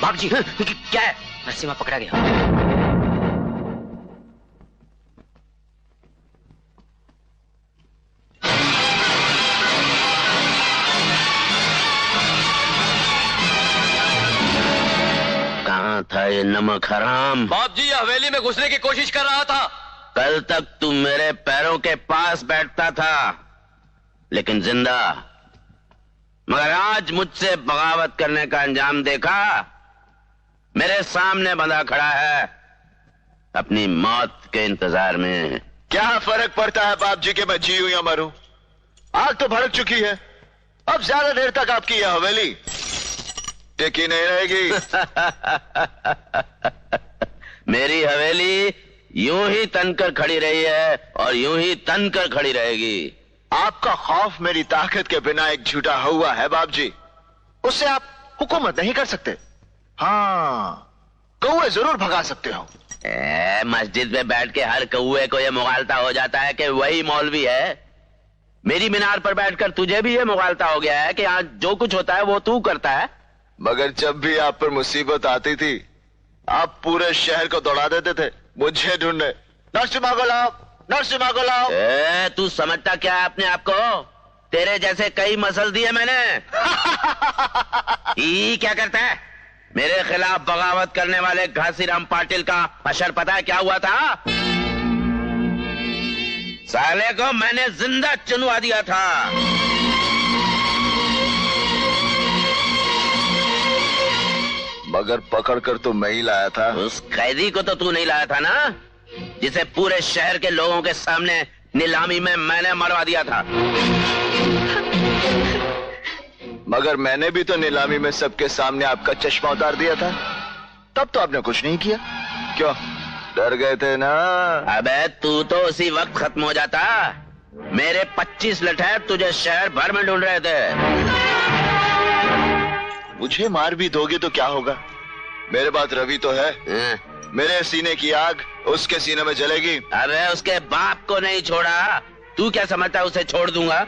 बाप जी क्या है? नरसिम्हा पकड़ा गया। कहाँ था ये नमक हराम? बाप जी हवेली में घुसने की कोशिश कर रहा था। कल तक तू मेरे पैरों के पास बैठता था लेकिन जिंदा, मगर आज मुझसे बगावत करने का अंजाम देखा। मेरे सामने बंधा खड़ा है अपनी मौत के इंतजार में। क्या फर्क पड़ता है बाप जी के मैं जीऊं या मरूं? आग तो भड़क चुकी है। अब ज्यादा देर तक आपकी यह हवेली टिकी नहीं रहेगी। मेरी हवेली यूं ही तनकर खड़ी रही है और यूं ही तनकर खड़ी रहेगी। आपका खौफ मेरी ताकत के बिना एक झूठा हुआ है बाप जी। उससे आप हुकूमत नहीं कर सकते। हाँ, कौवे जरूर भगा सकते हो। मस्जिद में बैठ के हर कौवे को यह मुगालता हो जाता है कि वही मौलवी है। मेरी मीनार पर बैठकर तुझे भी यह मुगालता हो गया है कि आज जो कुछ होता है वो तू करता है। मगर जब भी आप पर मुसीबत आती थी आप पूरे शहर को दौड़ा देते थे मुझे ढूंढने। नरसिम्हा को लाओ, नरसिम्हा को लाओ। तू समझता क्या है अपने आप को? तेरे जैसे कई मसल दिए मैंने। क्या करता है? मेरे खिलाफ बगावत करने वाले घासीराम पाटिल का अशर पता है क्या हुआ था? साले को मैंने जिंदा चुनवा दिया था। मगर पकड़कर तो मैं ही लाया था। उस कैदी को तो तू नहीं लाया था ना, जिसे पूरे शहर के लोगों के सामने नीलामी में मैंने मरवा दिया था। मगर मैंने भी तो नीलामी में सबके सामने आपका चश्मा उतार दिया था। तब तो आपने कुछ नहीं किया। क्यों, डर गए थे ना? अबे तू तो उसी वक्त खत्म हो जाता। मेरे 25 लठैत तुझे शहर भर में ढूंढ रहे थे। मुझे मार भी दोगे तो क्या होगा? मेरे पास रवि तो है। मेरे सीने की आग उसके सीने में जलेगी। अबे उसके बाप को नहीं छोड़ा, तू क्या समझता है उसे छोड़ दूंगा?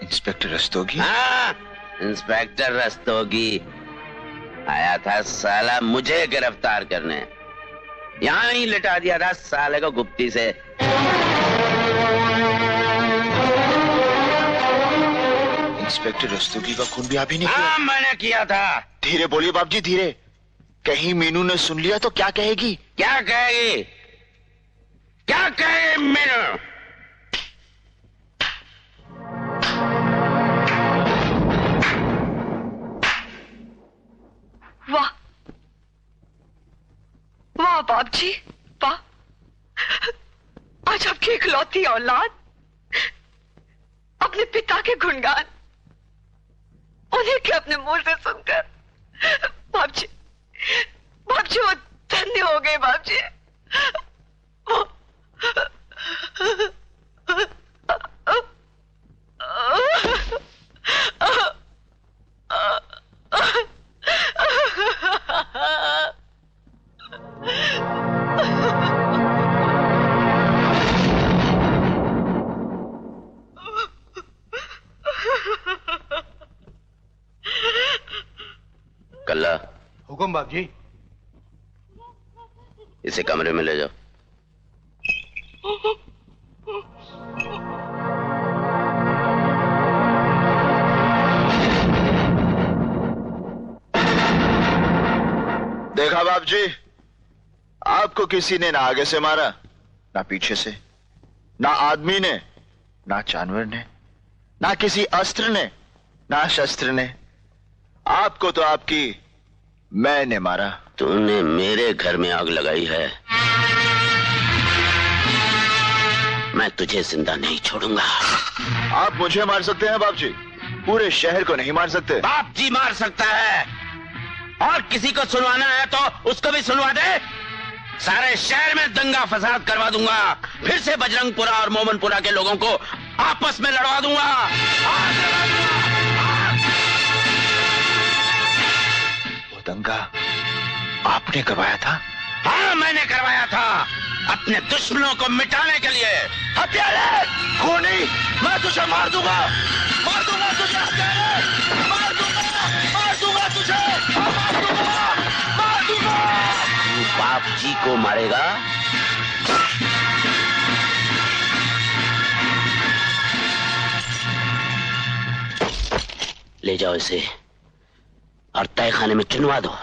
इंस्पेक्टर रस्तोगी? हाँ, इंस्पेक्टर रस्तोगी आया था साला मुझे गिरफ्तार करने। यहां ही लिटा दिया था साले को गुप्ती से। इंस्पेक्टर रस्तोगी का खून भी आप ही ने किया? हाँ, मैंने किया था। धीरे बोलिए बाप जी, धीरे। कहीं मीनू ने सुन लिया तो क्या कहेगी? क्या कहेगी? क्या कहेगी मीनू? वाह वाह बाप जी, वाह। आज आपकी इकलौती औलाद अपने पिता के गुणगान उन्हें के अपने मुंह से सुनकर बाप जी वो धन्य हो गए बाप जी। कल्ला, हुकुम बाप जी। इसे कमरे में ले जाओ। देखा बाप जी, आपको किसी ने ना आगे से मारा, ना पीछे से, ना आदमी ने, ना जानवर ने, ना किसी अस्त्र ने, ना शस्त्र ने। आपको तो आपकी मैंने मारा। तूने मेरे घर में आग लगाई है, मैं तुझे जिंदा नहीं छोड़ूंगा। आप मुझे मार सकते हैं बाप जी, पूरे शहर को नहीं मार सकते। बाप जी मार सकता है, और किसी को सुनवाना है तो उसको भी सुनवा दे। सारे शहर में दंगा फसाद करवा दूंगा, फिर से बजरंगपुरा और मोमनपुरा के लोगों को आपस में लड़वा दूंगा। वो दंगा आपने करवाया था? हाँ, मैंने करवाया था, अपने दुश्मनों को मिटाने के लिए। हत्यारे, खूनी, मैं तुझे मार दूंगा तुझे, हत्यारे, मार दूंगा तुझे। बाप जी को मारेगा, ले जाओ इसे और तहखाने में चुनवा दो।